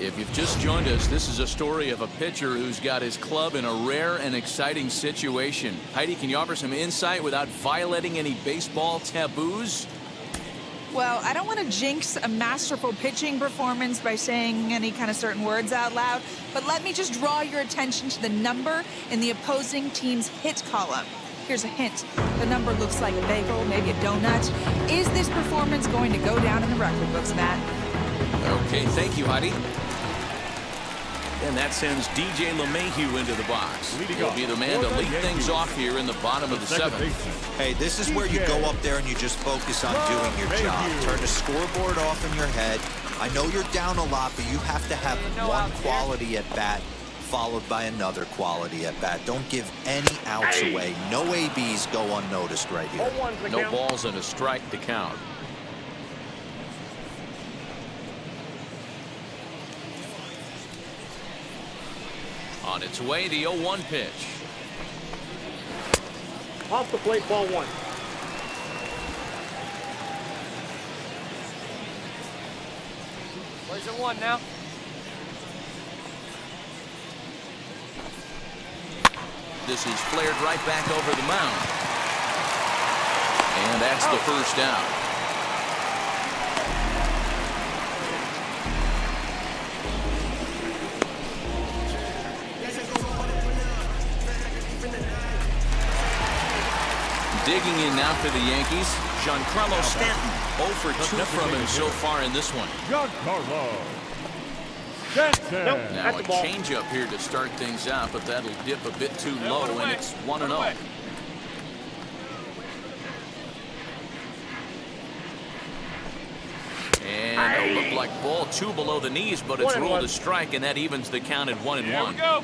If you've just joined us, this is a story of a pitcher who's got his club in a rare and exciting situation. Heidi, can you offer some insight without violating any baseball taboos? Well, I don't want to jinx a masterful pitching performance by saying any kind of certain words out loud, but let me just draw your attention to the number in the opposing team's hit column. Here's a hint. The number looks like a bagel, maybe a donut. Is this performance going to go down in the record books, Matt? Okay, thank you, Heidi. And that sends DJ LeMahieu into the box. He'll be the man to lead things off here in the bottom of the seventh. Hey, this is where you go up there and you just focus on doing your job. Turn the scoreboard off in your head. I know you're down a lot, but you have to have one quality at bat followed by another quality at bat. Don't give any outs away. No ABs go unnoticed right here. No balls and a strike to count. On its way, the 0-1 pitch. Off the plate, ball one. Plays at one now. This is flared right back over the mound. And that's the first out. Digging in now for the Yankees, Giancarlo Stanton. 0 for 2 from him so far in this one. Giancarlo Stanton. Now a changeup here to start things out, but that'll dip a bit too low, and it's 1-0. And it'll look like ball 2 below the knees, but it's ruled a strike, and that evens the count at 1-1. Here we go.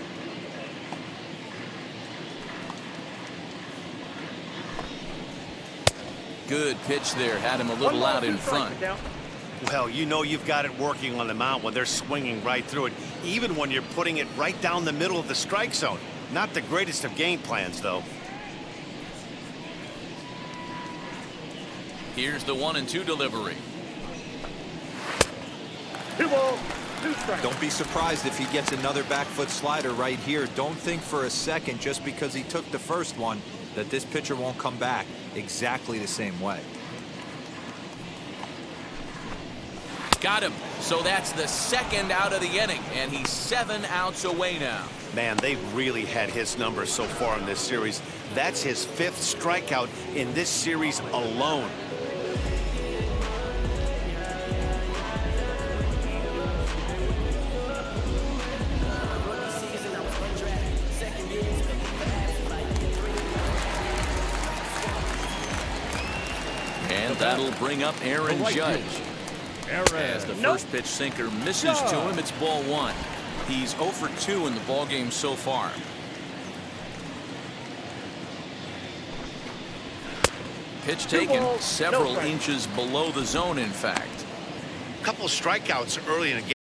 Good pitch there, had him a little out in front. Well, you know you've got it working on the mound when they're swinging right through it, even when you're putting it right down the middle of the strike zone. Not the greatest of game plans, though. Here's the 1-2 delivery. 2 balls, 2 strikes. Don't be surprised if he gets another back foot slider right here. Don't think for a second, just because he took the first one, that this pitcher won't come back exactly the same way. Got him. So that's the second out of the inning, and he's 7 outs away now. Man, they've really had his number so far in this series. That's his 5th strikeout in this series alone. And that'll bring up Aaron Judge. As the first pitch sinker misses to him, it's ball 1. He's 0 for 2 in the ball game so far. Pitch taken several inches below the zone, in fact. A couple strikeouts early in the game.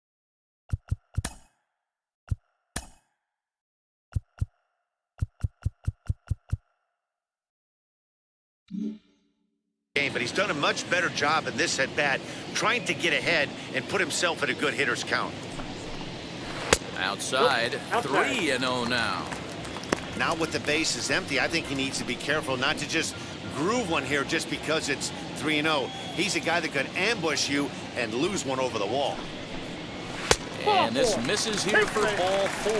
But he's done a much better job in this at-bat, trying to get ahead and put himself at a good hitter's count. Outside, 3-0 now. Now with the bases empty, I think he needs to be careful not to just groove one here just because it's 3-0. He's a guy that could ambush you and lose one over the wall. And this misses here for ball 4.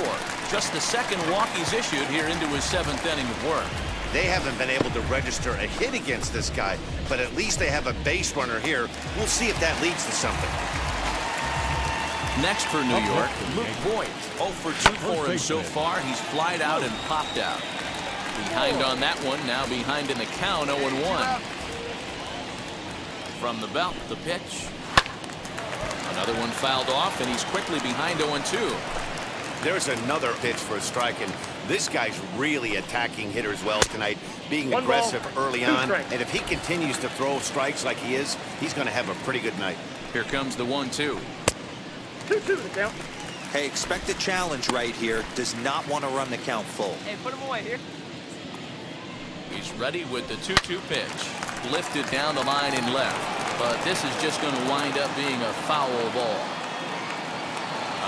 Just the second walk he's issued here into his 7th inning of work. They haven't been able to register a hit against this guy, but at least they have a base runner here. We'll see if that leads to something. Next for New York, Luke Voigt. 0 for 2 for him so far. He's flied out and popped out. Behind on that one, now behind in the count, 0-1. From the belt, the pitch. Another one fouled off, and he's quickly behind 0-2. There's another pitch for a strike, and this guy's really attacking hitters well tonight, being aggressive early on. And if he continues to throw strikes like he is, he's going to have a pretty good night. Here comes the 1-2. 2-2 the count. Hey, expect a challenge right here. Does not want to run the count full. Hey, put him away here. He's ready with the 2-2 pitch. Lifted down the line and left. But this is just going to wind up being a foul ball.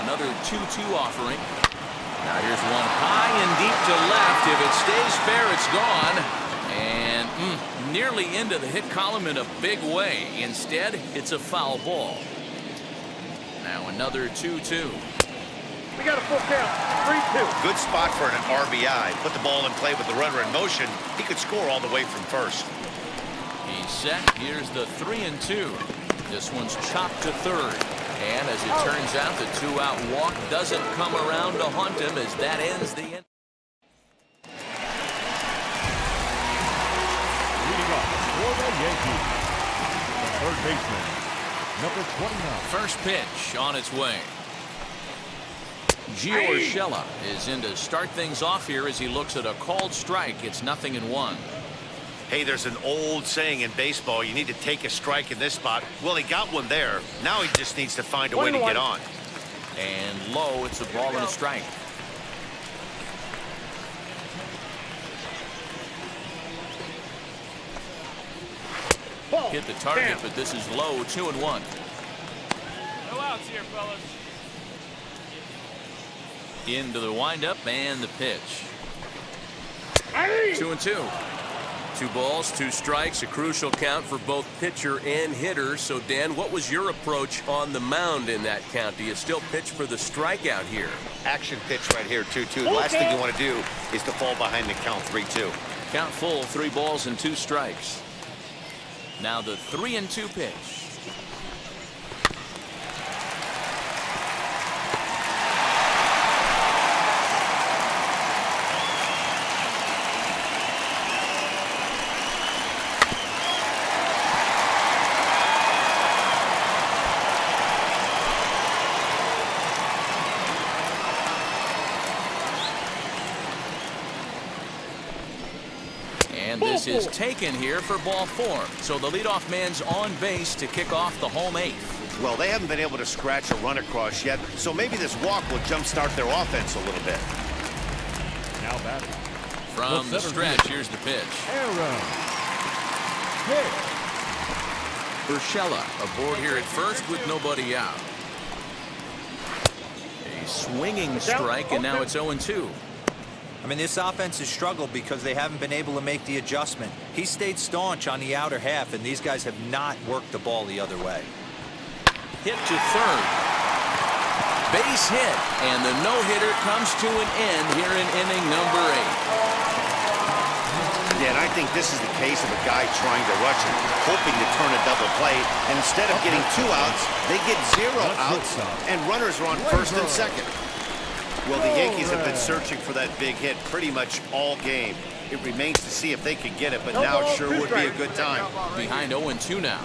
Another 2-2 offering. Now here's one high and deep to left. If it stays fair, it's gone. And nearly into the hit column in a big way. Instead, it's a foul ball. Now another 2-2. We got a full count. 3-2. Good spot for an RBI. Put the ball in play with the runner in motion. He could score all the way from first. He's set. Here's the 3-2. This one's chopped to third. And as it turns out, the 2-out walk doesn't come around to haunt him as that ends the inning. Leading off for the Yankees, the third baseman, number 29. First pitch on its way. Gio Urshela is in to start things off here as he looks at a called strike. It's 0-1. Hey, there's an old saying in baseball, you need to take a strike in this spot. Well, he got one there. Now he just needs to find a way to get on. And low, it's a ball and a strike. Hit the target, but this is low. 2-1. No outs here, fellas. Into the windup and the pitch. 2-2. 2 balls, 2 strikes, a crucial count for both pitcher and hitter. So, Dan, what was your approach on the mound in that count? Do you still pitch for the strikeout here? Action pitch right here, 2-2. The last thing you want to do is to fall behind the count 3-2. Count full, 3 balls and 2 strikes. Now the 3-2 pitch. And this is taken here for ball 4. So the leadoff man's on base to kick off the home 8th. Well, they haven't been able to scratch a run across yet, so maybe this walk will jumpstart their offense a little bit. Now batting. From the stretch, here's the pitch. Aaron. Hit. Urshela aboard here at first with nobody out. A swinging strike, and now it's 0-2. I mean, this offense has struggled because they haven't been able to make the adjustment. He stayed staunch on the outer half, and these guys have not worked the ball the other way. Hit to third. Base hit, and the no-hitter comes to an end here in inning number 8. Yeah, and I think this is the case of a guy trying to rush it, hoping to turn a double play, and instead of getting 2 outs, they get 0 outs, and runners are on first and second. Well, the Yankees have been searching for that big hit pretty much all game. It remains to see if they can get it, but now it sure would be a good time. Behind 0-2 now.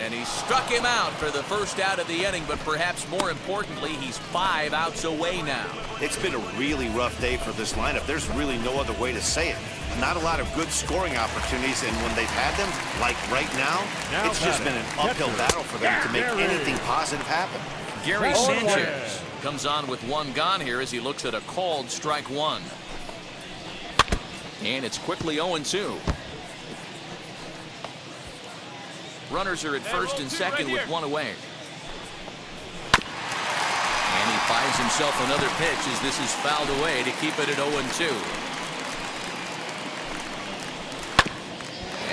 And he struck him out for the first out of the inning, but perhaps more importantly, he's 5 outs away now. It's been a really rough day for this lineup. There's really no other way to say it. Not a lot of good scoring opportunities, and when they've had them, like right now it's just been an uphill battle for them to make anything positive happen. Gary Sanchez comes on with 1 gone here as he looks at a called strike 1. And it's quickly 0-2. Runners are at first and second with 1 away. And he finds himself another pitch as this is fouled away to keep it at 0-2.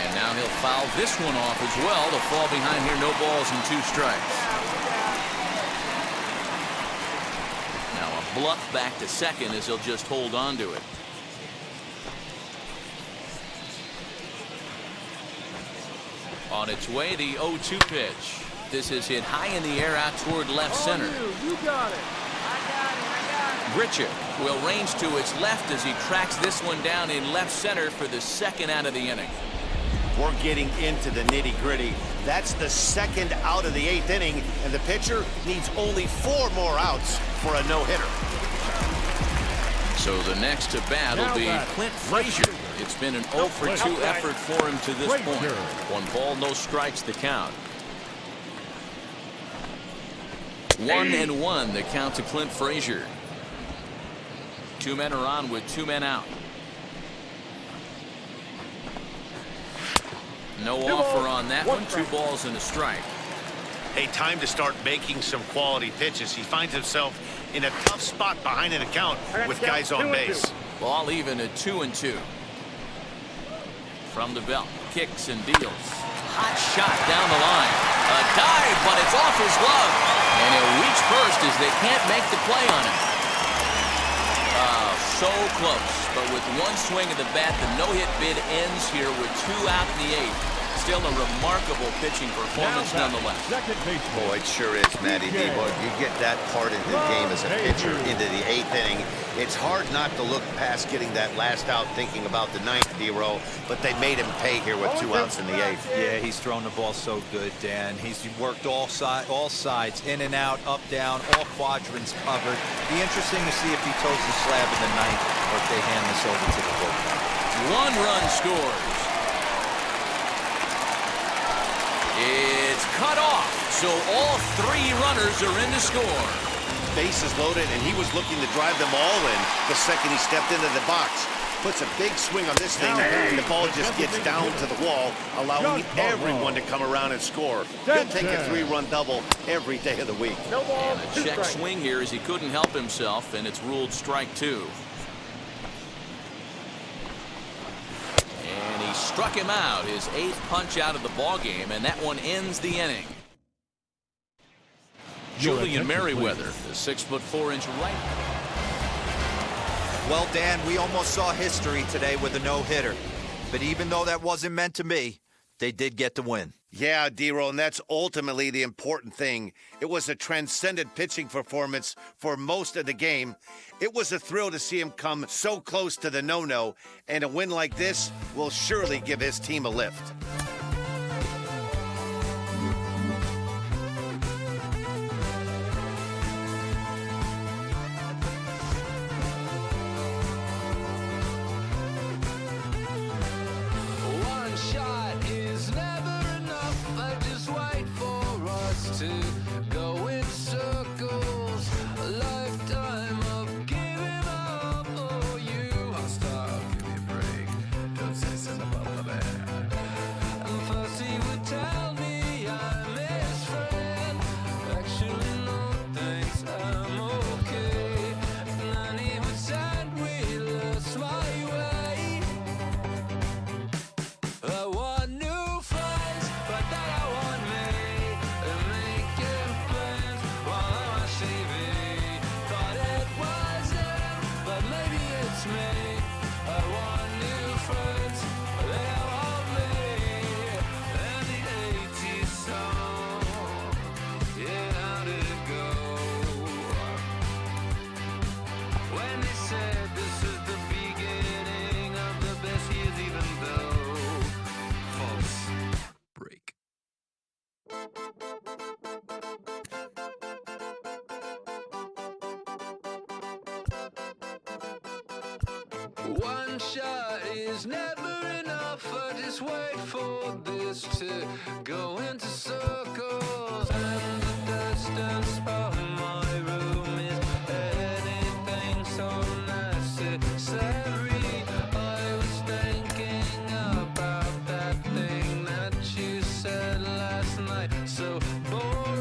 And now he'll foul this one off as well to fall behind here. No balls and 2 strikes. Bluff back to second as he'll just hold on to it. On its way, the 0-2 pitch. This is hit high in the air out toward left center. You got it. I got it. Grichuk will range to his left as he tracks this one down in left center for the 2nd out of the inning. We're getting into the nitty-gritty. That's the 2nd out of the 8th inning, and the pitcher needs only 4 more outs for a no-hitter. So the next to bat will be Clint Frazier. It's been an 0 for 2 effort for him to this point. 1 ball, no strikes the count. 1-1 the count to Clint Frazier. 2 men are on with 2 men out. No offer on that one. 2 balls and a strike. Hey, time to start making some quality pitches. He finds himself in a tough spot behind an account with guys on base. Ball even at 2-2. From the belt, kicks and deals. Hot shot down the line. A dive, but it's off his glove. And he'll reach first as they can't make the play on him. So close, but with one swing of the bat, the no-hit bid ends here with 2 out in the 8th. Still a remarkable pitching performance nonetheless. Boy, it sure is, Matty D. Boy, you get that part of the game as a pitcher into the 8th inning. It's hard not to look past getting that last out thinking about the 9th, D-Roll, but they made him pay here with 2 outs in the 8th. Yeah, he's thrown the ball so good, Dan. He's worked all sides, in and out, up, down, all quadrants covered. Be interesting to see if he toes the slab in the 9th or if they hand this over to the bullpen. 1 run scores. It's cut off, so all 3 runners are in to score. Bases loaded, and he was looking to drive them all in the second he stepped into the box. Puts a big swing on this thing, and the ball just gets down to the wall, allowing everyone to come around and score. He'll take a 3-run double every day of the week. And a check swing here as he couldn't help himself, and it's ruled strike 2. And he struck him out, his 8th punch out of the ball game, and that one ends the inning. Julian Merriweather, the 6'4" right. Well, Dan, we almost saw history today with a no-hitter. But even though that wasn't meant to be, they did get the win. Yeah, D-Roll, and that's ultimately the important thing. It was a transcendent pitching performance for most of the game. It was a thrill to see him come so close to the no-no, and a win like this will surely give his team a lift. One shot is never enough. I just wait for this to go into circles. And the distance from my room is anything so necessary. I was thinking about that thing that you said last night. So boring.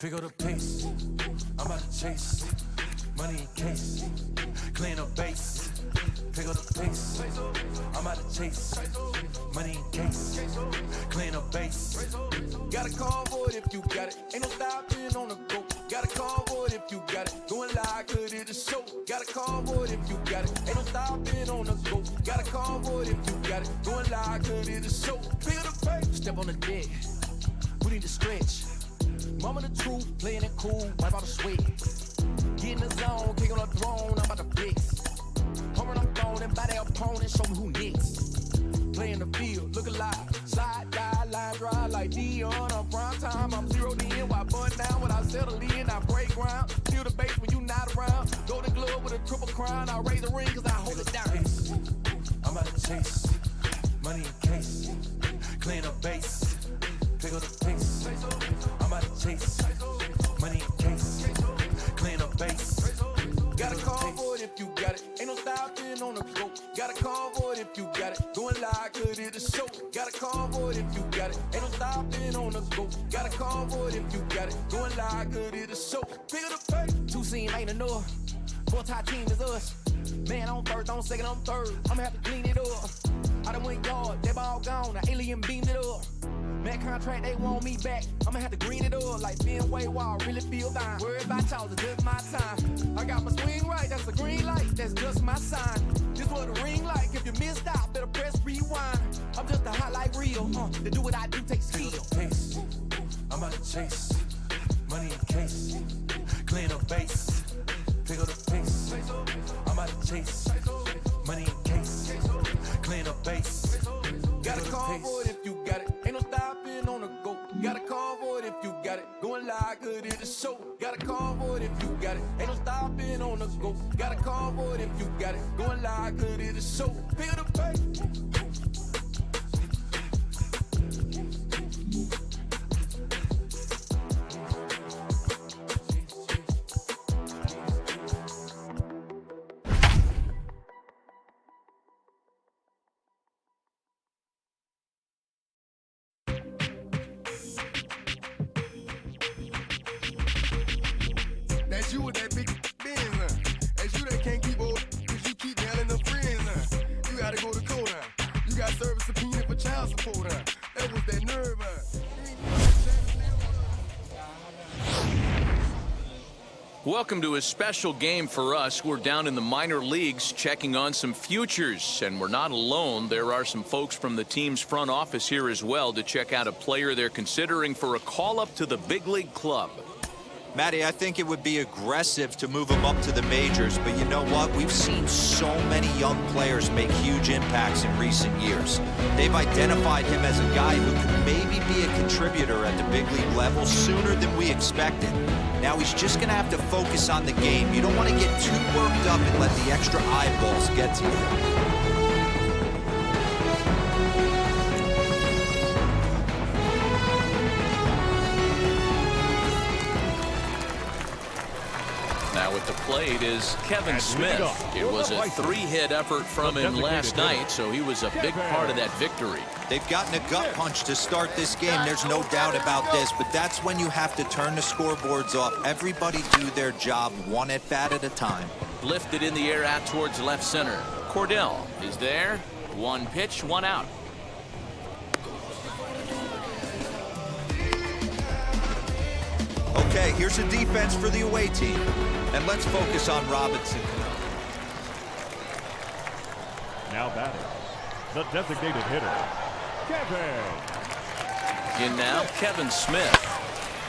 Pick up the pace. I'm about to chase. Money in case. Clean up base. Pick up the pace. I'm about to chase. Money in case. Clean up base. Got a call for it if you got it. Ain't no stopping on the go. Got a call for it if you got it. Going live, could it a show? Got a call for it if you got it. Ain't no stopping on the go. Got a call for it if you got it. Going live, could it a show? Pick up the pace. Step on the deck. We need to stretch. Mama the truth, playing it cool, wipe out the sweat. Get in the zone, kick on the throne, I'm about to flex. Home run, I'm throwing, and by their opponent, show me who next. Play in the field, look alive. Slide, die, line drive like Dion on prime time. I'm zeroed in, while button down when I settle in. I break ground, steal the base when you not around. Golden glove with a triple crown. I raise the ring cause I hold it down. I'm about to chase, money in case. Clean up base, pick up the pace. I'm about to chase, money in case. Clean up base. Got a call for it if you got it. Ain't no stopping on the go. Got a call for it if you got it. Going live, could it a show? Got a call for it if you got it. Ain't no stopping on the go. Got a call for it if you got it. Going live, could it a show? Pick up the pace. Two scene ain't enough. Four-tie team is us. Man on first, on second, on third. I'ma have to clean it up. I done went yard, they ball gone. The alien beamed it up. Man contract, they want me back. I'ma have to green it up like Fenway Wall. Really feel fine. Worry about y'all, it's just my time. I got my swing right, that's a green light. That's just my sign. This what a ring like. If you missed out, better press rewind. I'm just a highlight reel. To do what I do takes skill. Pace. I'm about to chase. Money in case. Clean up base. Pick up the pace. I'm about to chase. Money in case. Clean up base. Got a call for it if you got it. Ain't no stopping on the go. Got a call for it if you got it. Going live, could it a show? Got a call for it if you got it. Ain't no stopping on the go. Got a call for it if you got it. Going live, could it a show? Pick up the pace. You with that big Benz, That's you that can't keep old, cause you keep nailing the friends, You gotta go to court, You got service subpoena for child support, That was that nerve, Welcome to a special game for us. We're down in the minor leagues checking on some futures, and we're not alone. There are some folks from the team's front office here as well to check out a player they're considering for a call-up to the big league club. Matty, I think it would be aggressive to move him up to the majors, but you know what? We've seen so many young players make huge impacts in recent years. They've identified him as a guy who could maybe be a contributor at the big league level sooner than we expected. Now he's just going to have to focus on the game. You don't want to get too worked up and let the extra eyeballs get to you. Now at the plate is Kevin Smith. It was a 3-hit effort from him last night, so he was a big part of that victory. They've gotten a gut punch to start this game. There's no doubt about this, but that's when you have to turn the scoreboards off. Everybody do their job one at bat at a time. Lifted in the air out towards left center. Cordell is there. One pitch, one out. Okay, here's a defense for the away team. And let's focus on Robinson. Now batting, the designated hitter, Kevin. In now, Kevin Smith.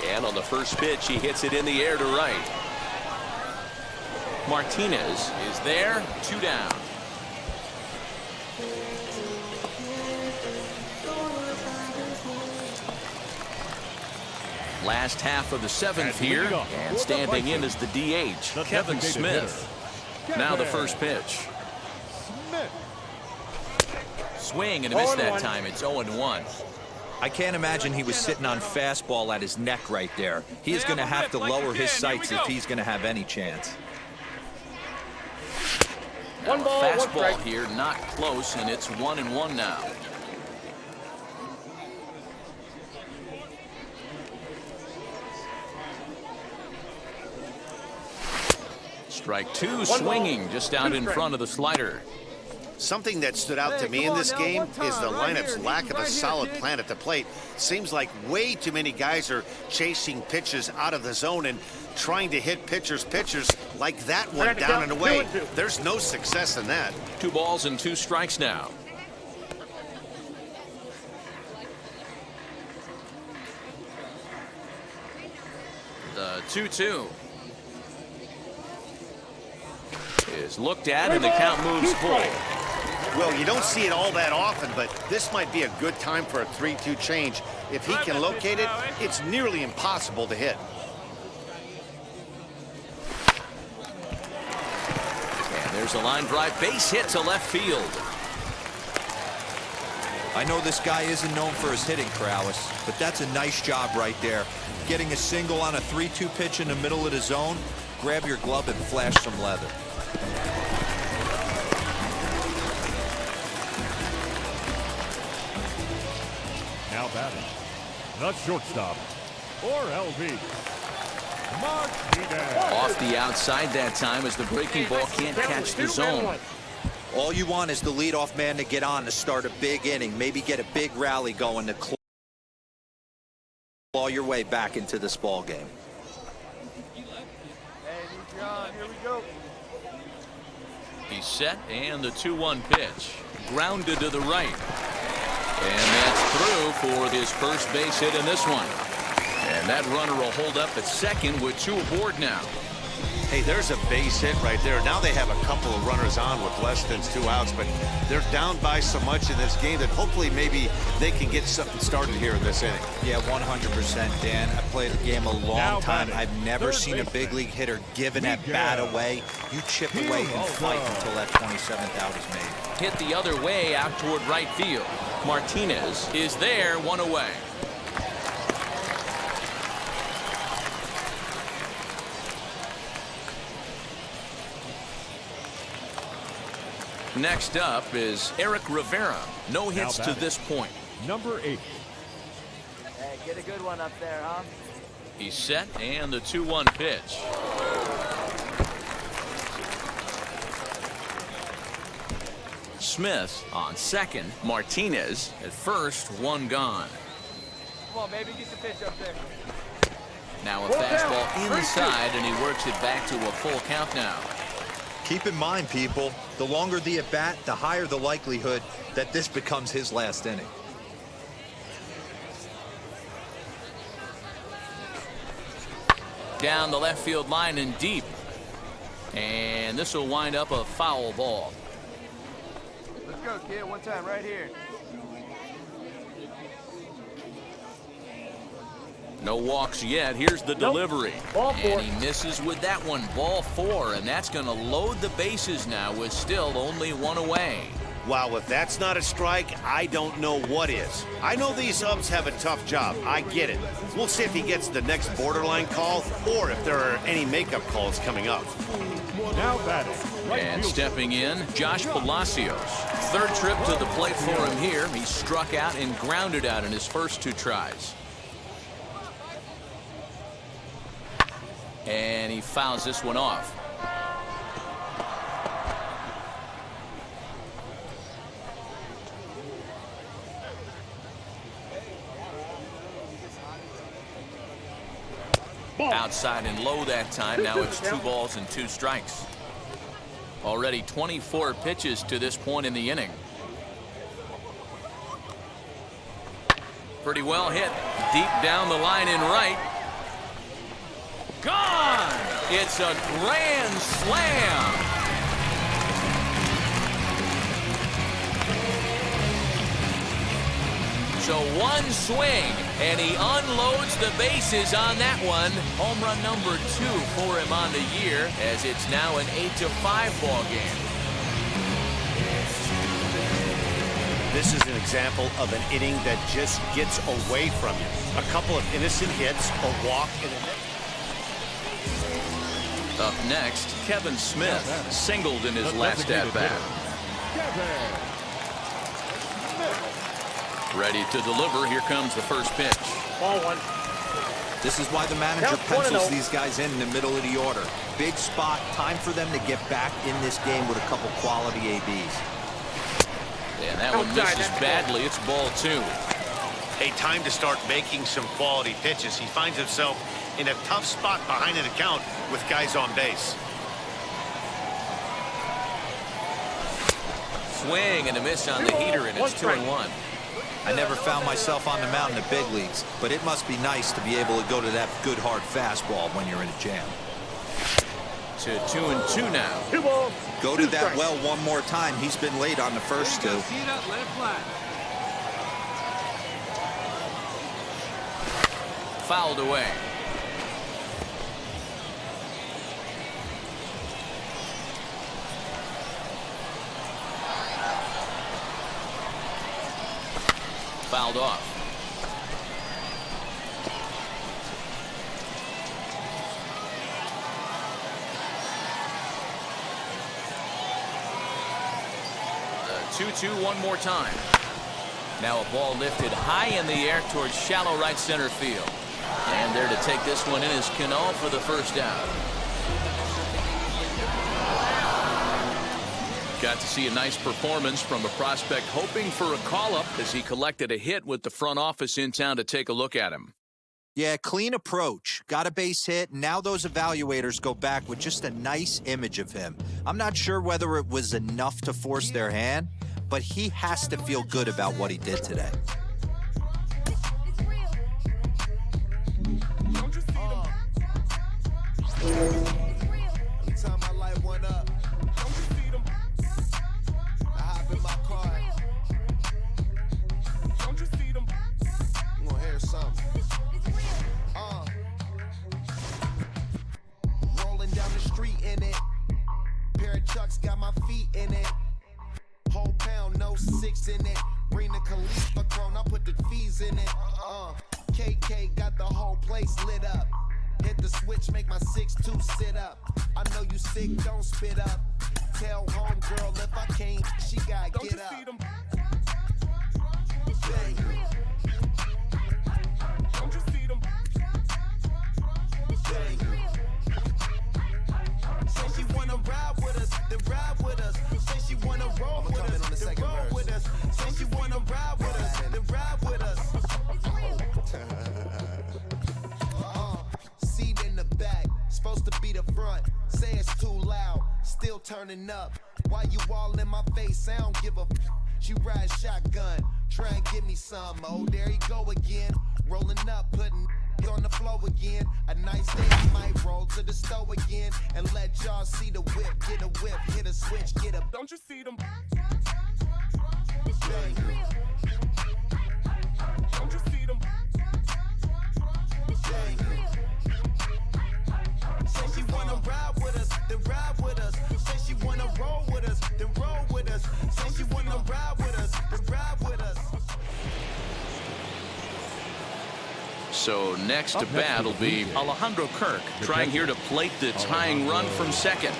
And on the first pitch, he hits it in the air to right. Martinez is there, 2 down. Last half of the 7th here, and standing in is the DH, Kevin Smith. Now the first pitch. Swing and a miss that time. It's 0-1. I can't imagine he was sitting on fastball at his neck right there. He is going to have to lower his sights if he's going to have any chance. One ball, fastball here, not close, and it's 1-1 now. Strike two, swinging just out in front of the slider. Something that stood out to me in this game is the lineup's lack of a solid plan at the plate. Seems like way too many guys are chasing pitches out of the zone and trying to hit pitchers like that one down and away. There's no success in that. 2 balls and 2 strikes now. The 2-2 is looked at and the count moves full. Well, you don't see it all that often, but this might be a good time for a 3-2 change. If he can locate it, it's nearly impossible to hit. And there's a line drive base hit to left field. I know this guy isn't known for his hitting prowess, but that's a nice job right there. Getting a single on a 3-2 pitch in the middle of the zone, grab your glove and flash some leather. Now batting, the shortstop for LV, Martinez. Off the outside that time as the breaking ball can't catch the zone. All you want is the leadoff man to get on to start a big inning, maybe get a big rally going to claw your way back into this ball game. Hey, John, here we go. He's set, and the 2-1 pitch. Grounded to the right. And that's through for his first base hit in this one. And that runner will hold up at second with 2 aboard now. Hey, there's a base hit right there. Now they have a couple of runners on with less than 2 outs, but they're down by so much in this game that hopefully maybe they can get something started here in this inning. Yeah, 100%, Dan. I played the game a long time. I've never seen a big league hitter give an at-bat away. You chip away and fight until that 27th out is made. Hit the other way out toward right field. Martinez is there, 1 away. Next up is Eric Rivera. No hits to this point. Number 8. Hey, get a good one up there, huh? He's set, and the 2-1 pitch. Smith on second. Martinez at first, 1 gone. Come on, baby, get the pitch up there. Now a fastball inside, and he works it back to a full count now. Keep in mind, people, the longer the at-bat, the higher the likelihood that this becomes his last inning. Down the left field line and deep. And this will wind up a foul ball. Let's go, kid. One time right here. No walks yet. Here's the delivery. And he misses with that one. Ball 4, and that's going to load the bases now with still only 1 away. Wow, if that's not a strike, I don't know what is. I know these ump's have a tough job. I get it. We'll see if he gets the next borderline call or if there are any makeup calls coming up. Now batting. And stepping in, Josh Palacios. 3rd trip to the plate for him here. He struck out and grounded out in his first 2 tries. And he fouls this one off. Outside and low that time. Now it's 2 balls and 2 strikes. Already 24 pitches to this point in the inning. Pretty well hit. Deep down the line in right. Gone! It's a grand slam. So 1 swing, and he unloads the bases on that one. Home run number 2 for him on the year, as it's now an 8-5 ball game. This is an example of an inning that just gets away from you. A couple of innocent hits, a walk, and a... Up next, Kevin Smith singled in his last at-bat. Ready to deliver. Here comes the first pitch. Ball 1. This is why the manager pencils these guys in the middle of the order. Big spot, time for them to get back in this game with a couple quality ABs. And that one misses badly. It's ball 2. Hey, time to start making some quality pitches. He finds himself in a tough spot behind an account with guys on base. Swing and a miss on the heater, and it's 2-1. I never found myself on the mound in the big leagues, but it must be nice to be able to go to that good hard fastball when you're in a jam. To 2-2 now. Go to that well one more time. He's been late on the first 2. Fouled away. Fouled off. The 2-2 one more time. Now a ball lifted high in the air towards shallow right center field. And there to take this one in is Cano for the first out. Got to see a nice performance from a prospect hoping for a call-up as he collected a hit with the front office in town to take a look at him. Yeah, clean approach. Got a base hit. Now those evaluators go back with just a nice image of him. I'm not sure whether it was enough to force their hand, but he has to feel good about what he did today. Every time I light one up, I hop in my car. I'm gonna hear something. Rolling down the street in it. Pair of Chucks got my feet in it. Whole pound, no 6 in it. Bring the Khalifa cone, I put the fees in it. KK got the whole place lit up. Hit the switch, make my 6'2" sit up. I know you sick, don't spit up. Tell homegirl if I can't, she gotta get up. Bang. Don't you see them? Bang. Say she wanna ride with us, then ride with us. Say she wanna roll with us, then roll with us. Say she wanna ride with us, then ride with us. Seat in the back, supposed to be the front. Say it's too loud, still turning up. Why you all in my face? I don't give a f. She ride shotgun, try and give me some. Oh, there he go again. Rolling up, putting on the floor again. A nice day, I might roll to the store again and let y'all see the whip. Get a whip, hit a switch, get a. Don't you see them? Bang. Don't you see them? Bang. Say she wanna ride with us, then ride with us. Say she wanna roll with us, then roll with us. Say she wanna ride with us, then ride with us. So next to bat will be Alejandro Kirk, trying here to plate the tying run from second.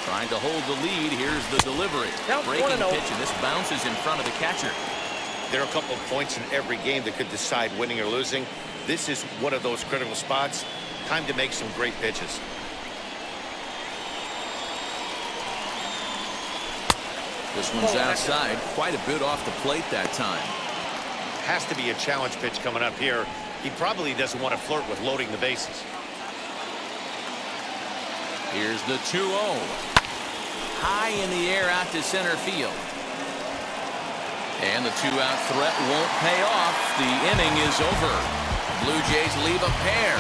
Trying to hold the lead. Here's the delivery. Breaking pitch, and this bounces in front of the catcher. There are a couple of points in every game that could decide winning or losing. This is one of those critical spots. Time to make some great pitches. This one's outside, quite a bit off the plate that time. Has to be a challenge pitch coming up here. He probably doesn't want to flirt with loading the bases. Here's the 2-0. High in the air out to center field. And the 2-out threat won't pay off. The inning is over. Blue Jays leave a pair.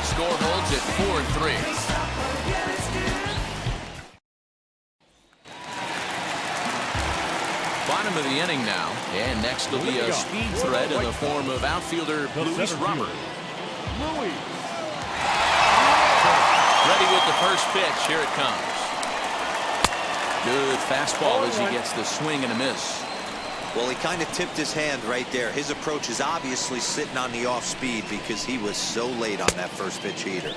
Score holds at 4-3. Bottom of the inning now. And next will be a speed threat in the form of outfielder Luis Robert. Ready with the first pitch. Here it comes. Good fastball as he gets the swing and a miss. Well, he kind of tipped his hand right there. His approach is obviously sitting on the off speed because he was so late on that first pitch heater.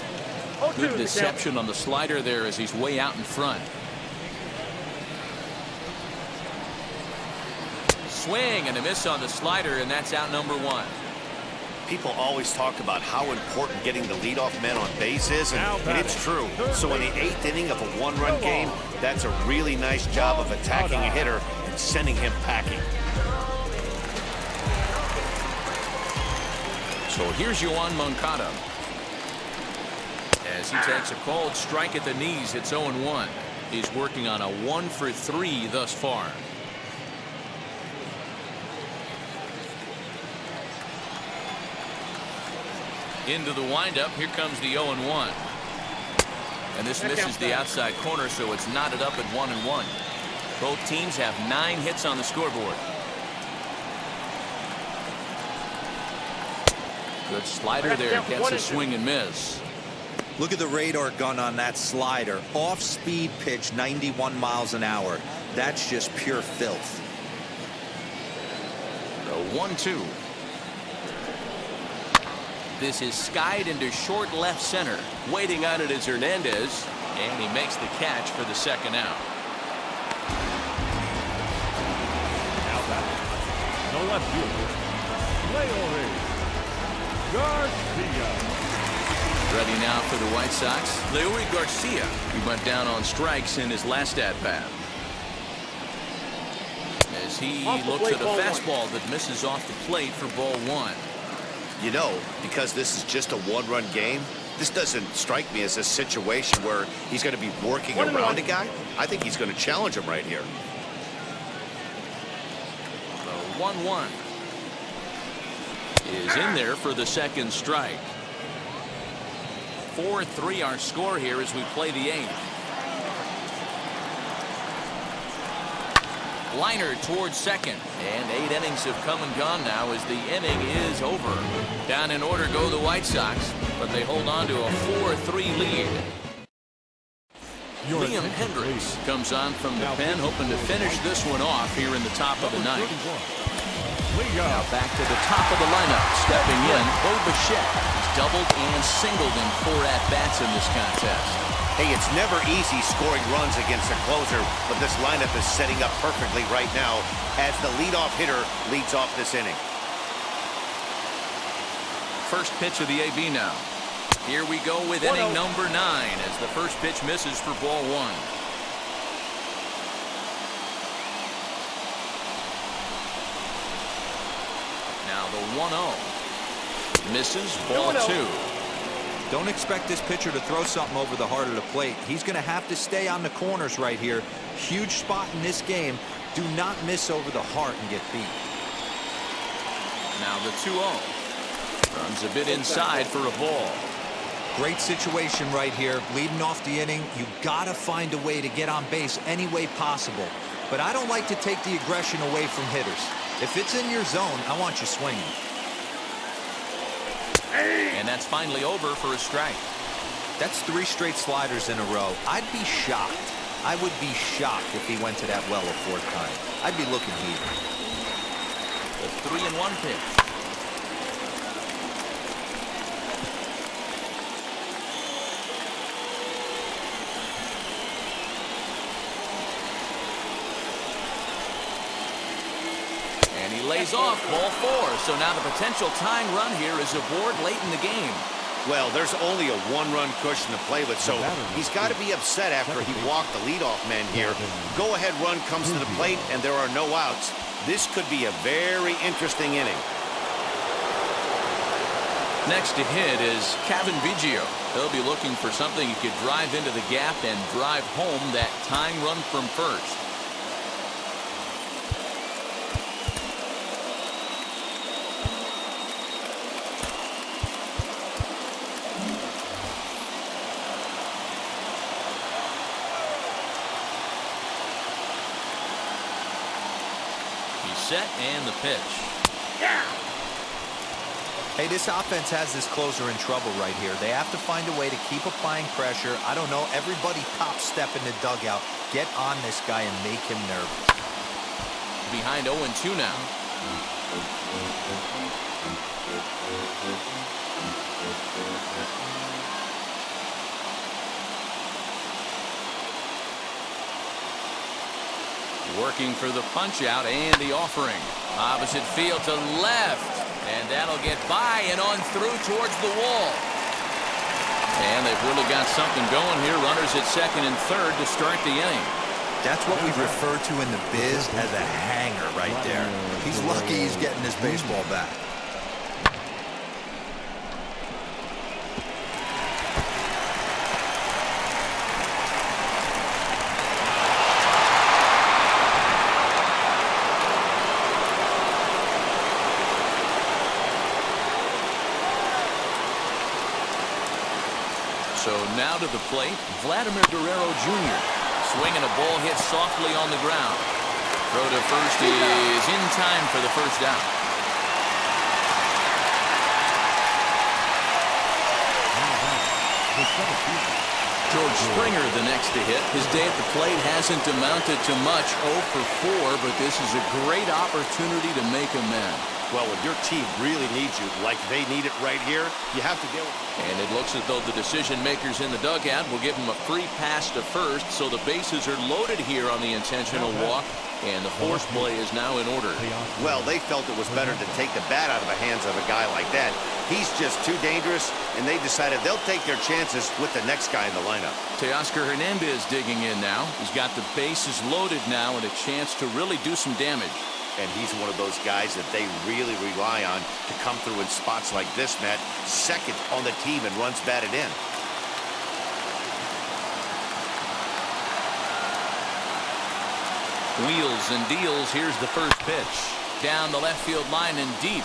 Good deception on the slider there as he's way out in front. swing and a miss on the slider, and that's out number 1. People always talk about how important getting the leadoff man on base is, and it's true. So in the 8th inning of a 1-run game, that's a really nice job of attacking a hitter and sending him packing. So here's Yoan Moncada. As he takes a cold strike at the knees, it's 0-1. He's working on a 1-for-3 thus far. Into the windup. Here comes the 0-1. And this misses the outside corner, so it's knotted up at 1-1. Both teams have 9 hits on the scoreboard. Good slider there. Gets a swing and miss. Look at the radar gun on that slider. Off-speed pitch, 91 miles an hour. That's just pure filth. The 1-2. This is skied into short left center. Waiting on it is Hernandez, and he makes the catch for the second out. Now back. The left fielder, Leo Garcia. Ready now for the White Sox, Leury Garcia. He went down on strikes in his last at-bat. As he looks at a fastball that misses off the plate for ball 1. You know, because this is just a 1-run game, this doesn't strike me as a situation where he's going to be working around a guy. I think he's going to challenge him right here. The 1-1 is in there for the second strike. 4-3 our score here as we play the 8th. Liner towards second, and 8 innings have come and gone now as the inning is over. Down in order go the White Sox, but they hold on to a 4-3 lead. Liam Hendricks comes on from the pen, hoping to finish this one off here in the top of the 9th. Now back to the top of the lineup. Stepping in, Bo Bichette. He's doubled and singled in 4 at-bats in this contest. Hey, it's never easy scoring runs against a closer, but this lineup is setting up perfectly right now as the leadoff hitter leads off this inning. First pitch of the AB now. Here we go with inning number 9 as the first pitch misses for ball 1. Now the 1-0. Misses, ball 2. Don't expect this pitcher to throw something over the heart of the plate. He's going to have to stay on the corners right here. Huge spot in this game. Do not miss over the heart and get beat. Now the 2-0. Runs a bit inside for a ball. Great situation right here. Leading off the inning, you got to find a way to get on base any way possible. But I don't like to take the aggression away from hitters. If it's in your zone, I want you swinging. And that's finally over for a strike. That's 3 straight sliders in a row. I'd be shocked. I would be shocked if he went to that well a 4th time. I'd be looking heated. The 3-1 pitch. Lays off ball 4. So now the potential tying run here is aboard late in the game. Well, there's only a 1-run cushion to play with, so he's got to be upset after he walked the leadoff man here. Go-ahead run comes to the plate, and there are no outs. This could be a very interesting inning. Next to hit is Kevin Biggio. He'll be looking for something he could drive into the gap and drive home that tying run from first. Set and the pitch. Yeah. Hey, this offense has this closer in trouble right here. They have to find a way to keep applying pressure. I don't know. Everybody top step in the dugout. Get on this guy and make him nervous. Behind 0-2 now. Working for the punch out and the offering. Opposite field to left. And that'll get by and on through towards the wall. And they've really got something going here. Runners at second and third to start the inning. That's what we refer to in the biz as a hanger right there. He's lucky he's getting his baseball back. So now to the plate, Vladimir Guerrero Jr. Swinging a ball hit softly on the ground. Throw to first is in time for the first down. George Springer the next to hit. His day at the plate hasn't amounted to much, 0 for 4, but this is a great opportunity to make amends. Well, when your team really needs you, like they need it right here, you have to deal with it. And it looks as though the decision makers in the dugout will give him a free pass to first, so the bases are loaded here on the intentional walk, and the force play is now in order. Well, they felt it was better to take the bat out of the hands of a guy like that. He's just too dangerous, and they decided they'll take their chances with the next guy in the lineup. Teoscar Hernandez digging in now. He's got the bases loaded now and a chance to really do some damage. And he's one of those guys that they really rely on to come through in spots like this, Matt. Second on the team and runs batted in. Wheels and deals. Here's the first pitch. Down the left field line and deep.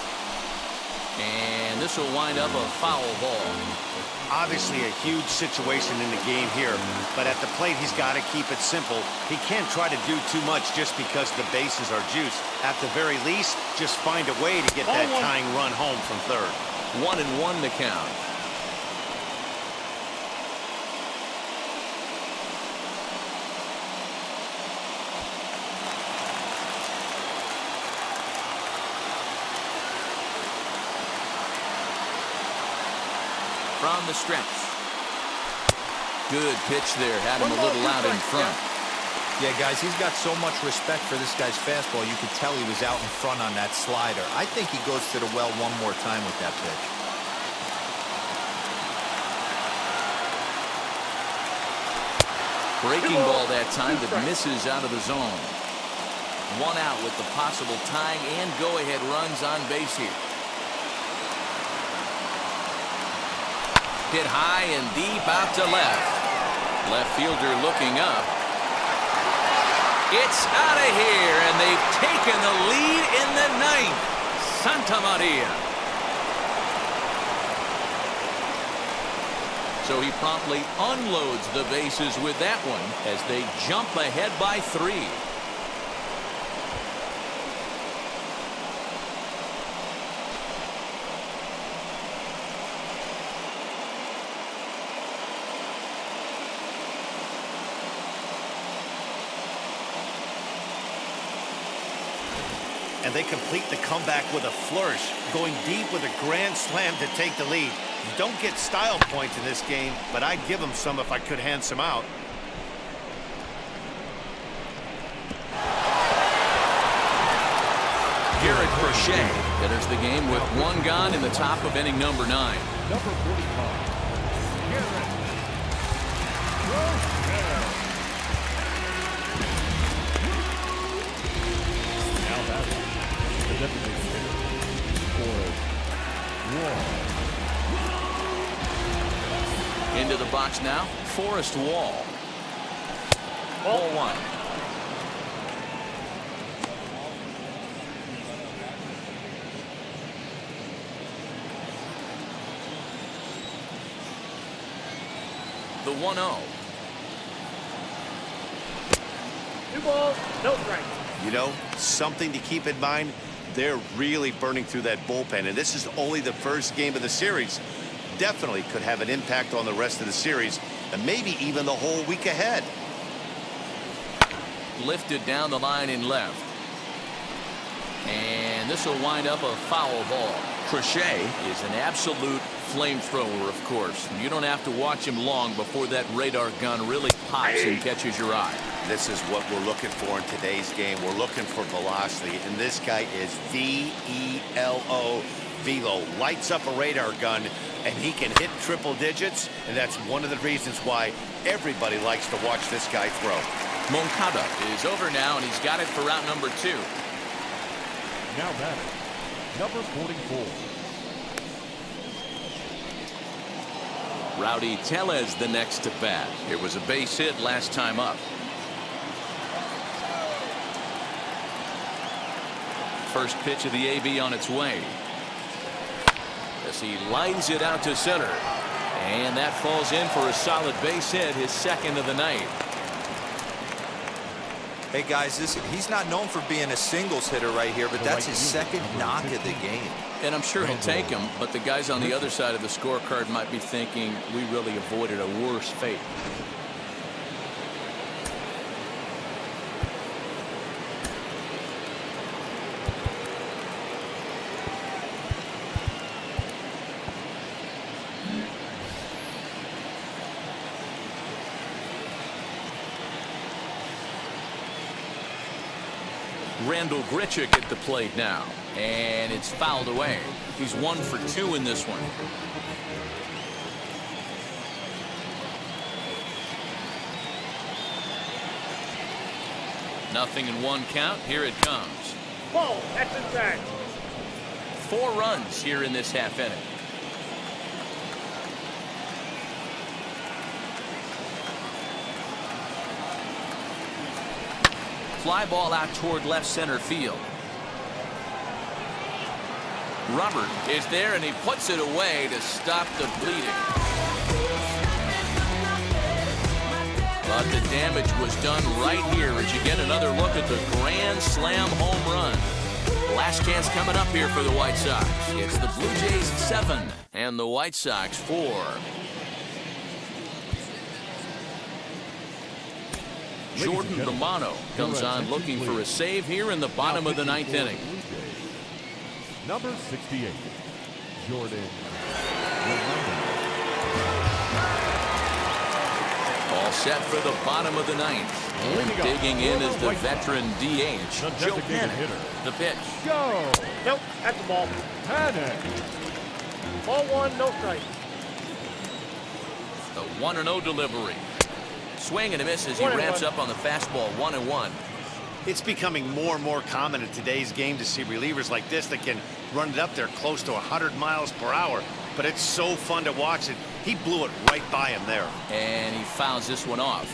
And this will wind up a foul ball. Obviously a huge situation in the game here, but at the plate he's got to keep it simple. He can't try to do too much just because the bases are juiced. At the very least, just find a way to get that tying run home from third. 1-1 to count. From the stretch. Good pitch there. Had him a little out in front. Yeah, guys, he's got so much respect for this guy's fastball. You could tell he was out in front on that slider. I think he goes to the well one more time with that pitch. Breaking ball that time that misses out of the zone. 1 out with the possible tying and go-ahead runs on base here. Hit high and deep out to left. Left fielder looking up. It's out of here, and they've taken the lead in the 9th. Santa Maria. So he promptly unloads the bases with that one as they jump ahead by 3. And they complete the comeback with a flourish, going deep with a grand slam to take the lead. You don't get style points in this game, but I'd give them some if I could hand some out. Garrett Crochet enters the game with 1 gone in the top of inning number 9. Number 45, Garrett Crochet. Now batting, the designated hitter, Forrest Wall. Into the box now, Forrest Wall. Ball 1. The 1-0. 2 balls, no strikes. You know, something to keep in mind, they're really burning through that bullpen, and this is only the first game of the series. Definitely could have an impact on the rest of the series, and maybe even the whole week ahead. Lifted down the line in left. And And this will wind up a foul ball. Crochet is an absolute flamethrower, of course. You don't have to watch him long before that radar gun really pops and catches your eye. This is what we're looking for in today's game. We're looking for velocity, and this guy is V-E-L-O. Velo lights up a radar gun, and he can hit triple digits, and that's one of the reasons why everybody likes to watch this guy throw. Moncada is over now, and he's got it for route number 2. Now batting, number 44. Rowdy Tellez the next to bat. It was a base hit last time up. First pitch of the AB on its way. As he lines it out to center. And that falls in for a solid base hit, his second of the night. Hey guys, he's not known for being a singles hitter right here, but that's his second knock of the game. And I'm sure he'll take him, but the guys on the other side of the scorecard might be thinking we really avoided a worse fate. Randall Grichuk at the plate now, and it's fouled away. He's 1 for 2 in this one. Nothing in 1 count. Here it comes. Ball, that's inside. 4 runs here in this half inning. Fly ball out toward left center field. Robert is there, and he puts it away to stop the bleeding. But the damage was done right here as you get another look at the grand slam home run. Last chance coming up here for the White Sox. It's the Blue Jays 7 and the White Sox 4. Jordan Romano comes on looking for a save here in the bottom of the 9th inning. Number 68, Jordan. All set for the bottom of the 9th. And digging in is the veteran DH, Joe Panik. The pitch. Go! Nope, that's the ball. Panik. Ball 1, no strike. The 1-0 delivery. Swing and a miss as he ramps up on the fastball. 1-1. It's becoming more and more common in today's game to see relievers like this that can run it up there close to 100 miles per hour. But it's so fun to watch it. He blew it right by him there. And he fouls this one off.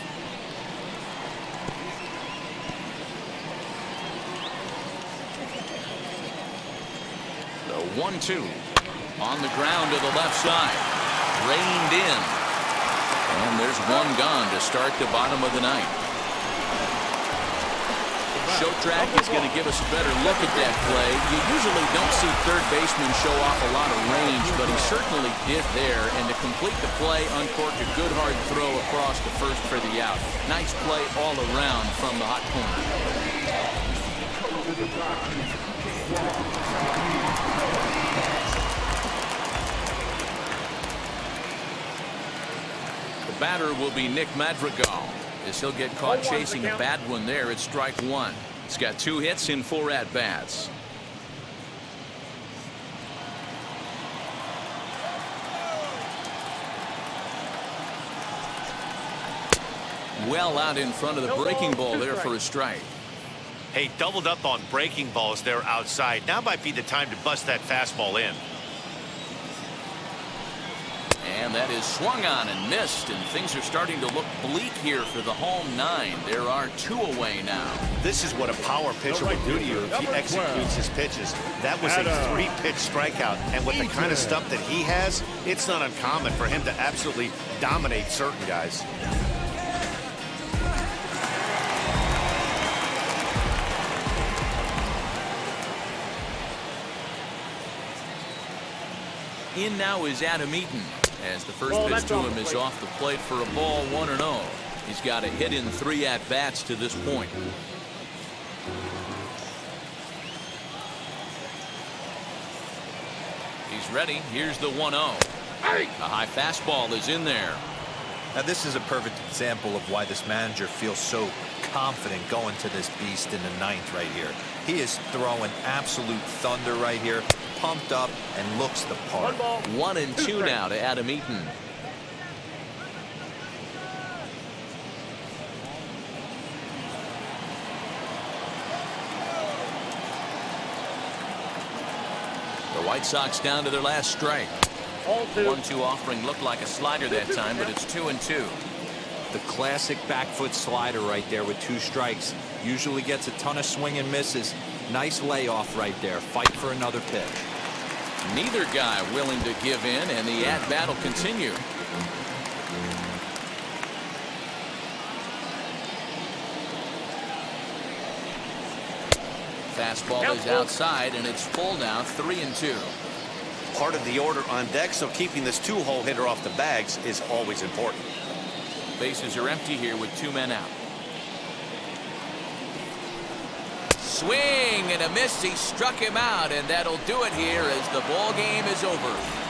The 1-2 on the ground to the left side. Reined in. And there's one gone to start the bottom of the 9th. Show track is going to give us a better look at that play. You usually don't see third baseman show off a lot of range, but he certainly did there. And to complete the play, uncorked a good hard throw across the first for the out. Nice play all around from the hot corner. The batter will be Nick Madrigal, as he'll get caught chasing a bad one there at strike 1. He's got 2 hits in 4 at-bats. Well out in front of the breaking ball there for a strike. Hey, doubled up on breaking balls there outside. Now might be the time to bust that fastball in. And that is swung on and missed, and things are starting to look bleak here for the home 9. There are 2 away now. This is what a power pitcher will do to you if he executes his pitches. That was a 3-pitch strikeout, and with the kind of stuff that he has, it's not uncommon for him to absolutely dominate certain guys. In now is Adam Eaton, as the first pitch to him is off the plate for a ball, 1-0. He's got a hit in 3 at-bats to this point. He's ready. Here's the 1-0. A high fastball is in there. Now this is a perfect example of why this manager feels so confident going to this beast in the 9th right here. He is throwing absolute thunder right here, pumped up and looks the part. 1-2 now to Adam Eaton. The White Sox down to their last strike. 1-2 offering looked like a slider that time, but it's 2-2. The classic back foot slider right there with 2 strikes. Usually gets a ton of swing and misses. Nice layoff right there. Fight for another pitch. Neither guy willing to give in, and the at-bat will continue. Fastball is outside, and it's full now, 3-2. Part of the order on deck, so keeping this 2-hole hitter off the bags is always important. Bases are empty here with 2 men out. Swing and a miss. He struck him out, and that'll do it here as the ball game is over.